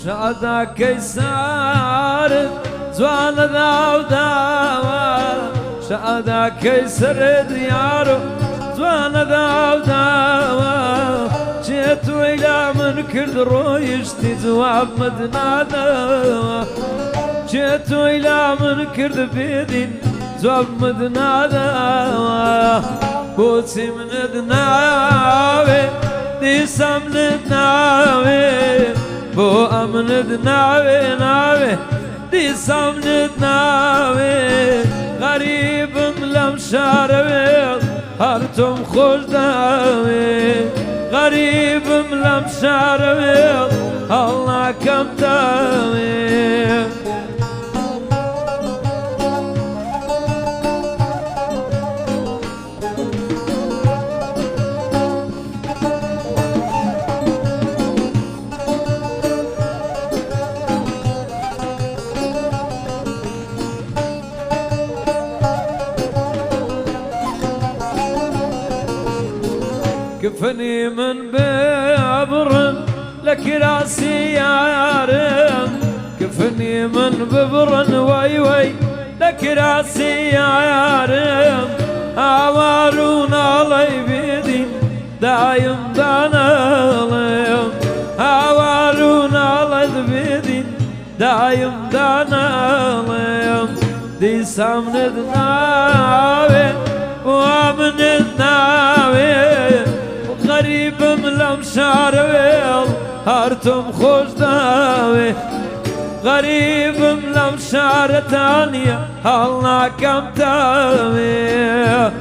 شادا كيسار زوان داو داوا شادا كيسر ديارو زوان داو داوا جيتو إلى من كرد رويشتي جواب مدنادا جيتو إلى من كرد بيدين جواب مدنادا بوتي من دناوي دي سمن دناوي بو أمن دناوي ناوي دي سمن دناوي غريب ملم شاروي هرتم خوش داوي غريب ملم شاروي الله كم تاوي كفني من ببرن لك راسي يارم كفني من ببرن وي وي لك راسي يارم هوارون علي بيدين دايم دانالم هوارون علي بيدين دايم دانالم دي سامن دناوي وامن دناوي غريب ملم شاروي هرتم خوش داوي غريب ملم شار تانية الله كم تاوي